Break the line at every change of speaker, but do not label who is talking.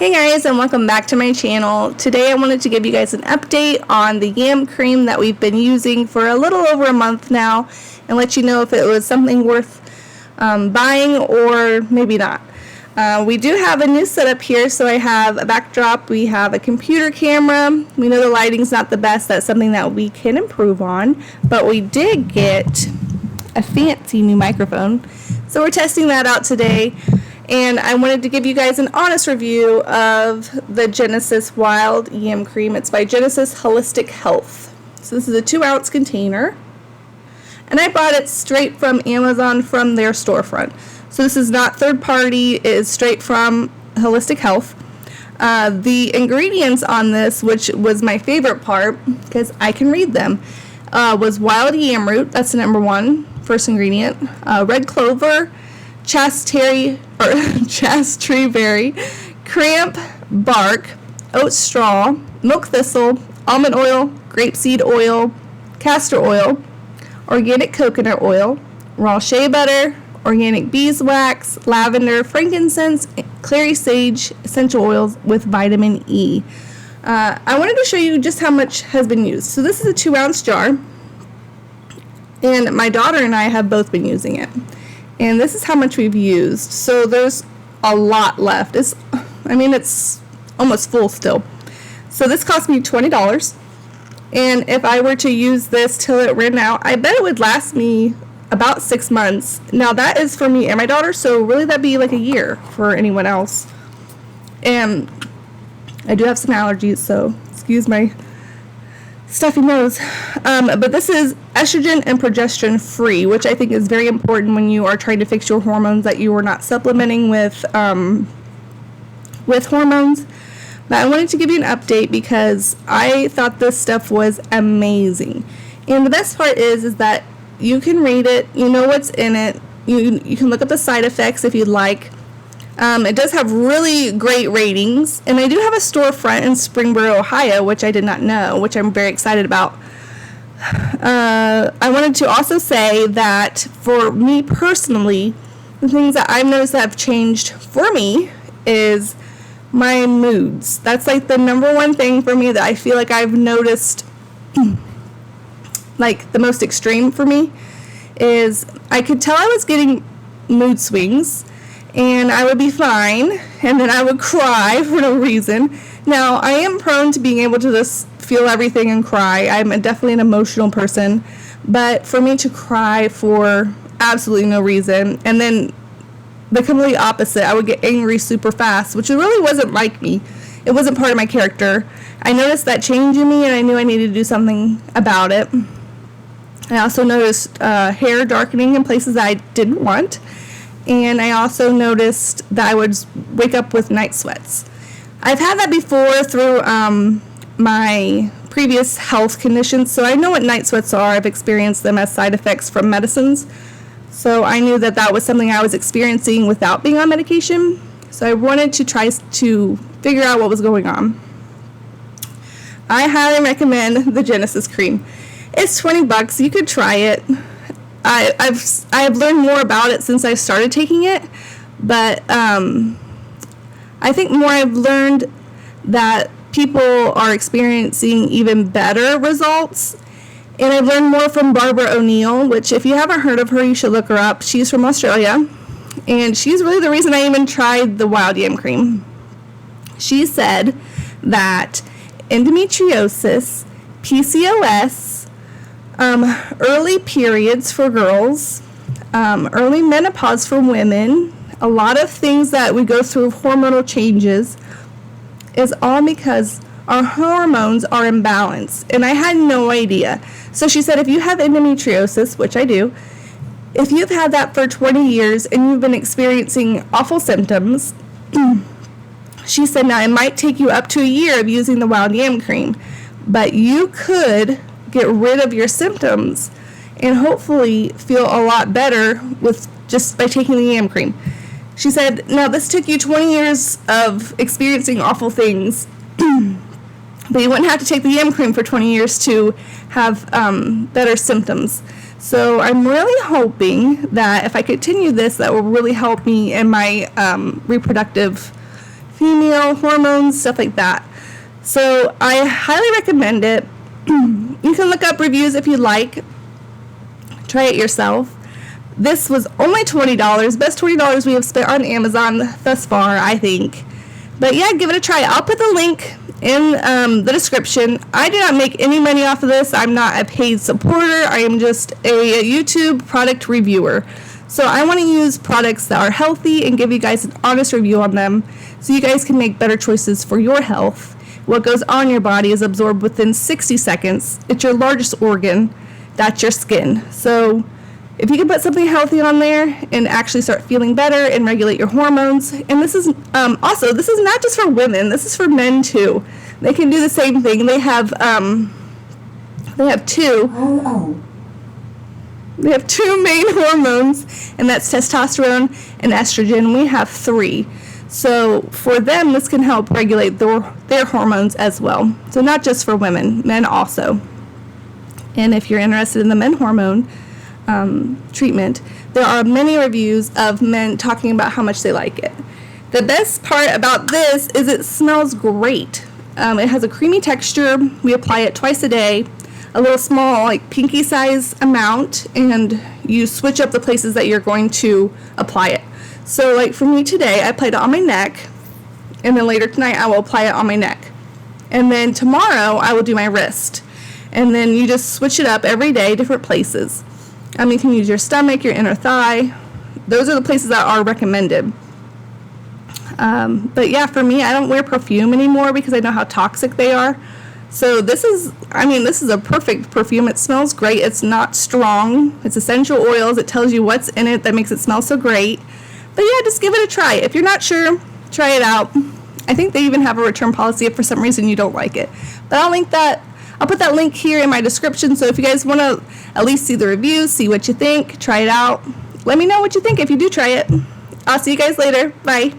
Hey guys, and welcome back to my channel. Today I wanted to give you guys an update on the yam cream that we've been using for a little over a month now and let you know if it was something worth buying or maybe not. We do have a new setup here, so I have a backdrop, we have a computer camera. We know the lighting's not the best, that's something that we can improve on, but we did get a fancy new microphone. So we're testing that out today. And I wanted to give you guys an honest review of the Genesis Wild Yam Cream. It's by Genesis Holistic Health. So this is a 2-ounce container. And I bought it straight from Amazon from their storefront. So this is not third party, it is straight from Holistic Health. The ingredients on this, which was my favorite part, because I can read them, was wild yam root, that's the number one, first ingredient, red clover, chasteberry, cramp bark, oat straw, milk thistle, almond oil, grapeseed oil, castor oil, organic coconut oil, raw shea butter, organic beeswax, lavender, frankincense, clary sage, essential oils with vitamin E. I wanted to show you just how much has been used. So this is a 2-ounce jar, and my daughter and I have both been using it. And this is how much we've used. So there's a lot left. It's almost full still. So this cost me $20. And if I were to use this till it ran out, I bet it would last me about 6 months. Now that is for me and my daughter, so really that'd be like a year for anyone else. And I do have some allergies, so excuse my stuffy nose. But this is estrogen and progesterone free, which I think is very important when you are trying to fix your hormones, that you are not supplementing with hormones. But I wanted to give you an update because I thought this stuff was amazing. And the best part is that you can read it, you know what's in it, you can look up the side effects if you'd like. It does have really great ratings, and they do have a storefront in Springboro, Ohio, which I did not know, which I'm very excited about. I wanted to also say that for me personally, the things that I've noticed that have changed for me is my moods. That's like the number one thing for me that I feel like I've noticed, like the most extreme for me, is I could tell I was getting mood swings, and I would be fine, and then I would cry for no reason. Now, I am prone to being able to just feel everything and cry. I'm definitely an emotional person, but for me to cry for absolutely no reason, and then the complete opposite, I would get angry super fast, which really wasn't like me. It wasn't part of my character. I noticed that change in me, and I knew I needed to do something about it. I also noticed hair darkening in places that I didn't want. And I also noticed that I would wake up with night sweats. I've had that before through my previous health conditions, so I know what night sweats are. I've experienced them as side effects from medicines. So I knew that that was something I was experiencing without being on medication. So I wanted to try to figure out what was going on. I highly recommend the Genesis cream. It's $20. You could try it. I've learned more about it since I started taking it, but I think more I've learned that people are experiencing even better results. And I've learned more from Barbara O'Neill, which if you haven't heard of her, you should look her up. She's from Australia, and she's really the reason I even tried the wild yam cream. She said that endometriosis, PCOS, early periods for girls, early menopause for women, a lot of things that we go through, hormonal changes, is all because our hormones are imbalanced. And I had no idea. So she said if you have endometriosis, which I do, if you've had that for 20 years and you've been experiencing awful symptoms, she said now it might take you up to a year of using the wild yam cream, but you could get rid of your symptoms and hopefully feel a lot better with just by taking the yam cream. She said, now this took you 20 years of experiencing awful things, but you wouldn't have to take the yam cream for 20 years to have better symptoms. So I'm really hoping that if I continue this, that will really help me in my reproductive female hormones, stuff like that. So I highly recommend it. You can look up reviews if you'd like. Try it yourself. This was only $20. Best $20 we have spent on Amazon thus far, I think. But yeah, give it a try. I'll put the link in the description. I do not make any money off of this. I'm not a paid supporter. I am just a YouTube product reviewer. So I want to use products that are healthy and give you guys an honest review on them so you guys can make better choices for your health. What goes on your body is absorbed within 60 seconds. It's your largest organ. That's your skin. So if you can put something healthy on there and actually start feeling better and regulate your hormones, and this is also, this is not just for women, this is for men too. They can do the same thing. They have two. They have two main hormones, and that's testosterone and estrogen. We have 3. So for them, this can help regulate their hormones as well. So not just for women, men also. And if you're interested in the men hormone treatment, there are many reviews of men talking about how much they like it. The best part about this is it smells great. It has a creamy texture. We apply it twice a day, a little small, like pinky size amount, and you switch up the places that you're going to apply it. So like for me today, I applied it on my neck, and then later tonight I will apply it on my neck. And then tomorrow I will do my wrist. And then you just switch it up every day, different places. You can use your stomach, your inner thigh. Those are the places that are recommended. But yeah, for me, I don't wear perfume anymore because I know how toxic they are. So this is a perfect perfume. It smells great. It's not strong. It's essential oils. It tells you what's in it that makes it smell so great. But yeah, just give it a try. If you're not sure, try it out. I think they even have a return policy if for some reason you don't like it. But I'll put that link here in my description, so if you guys want to at least see the reviews, see what you think, try it out. Let me know what you think if you do try it. I'll see you guys later. Bye.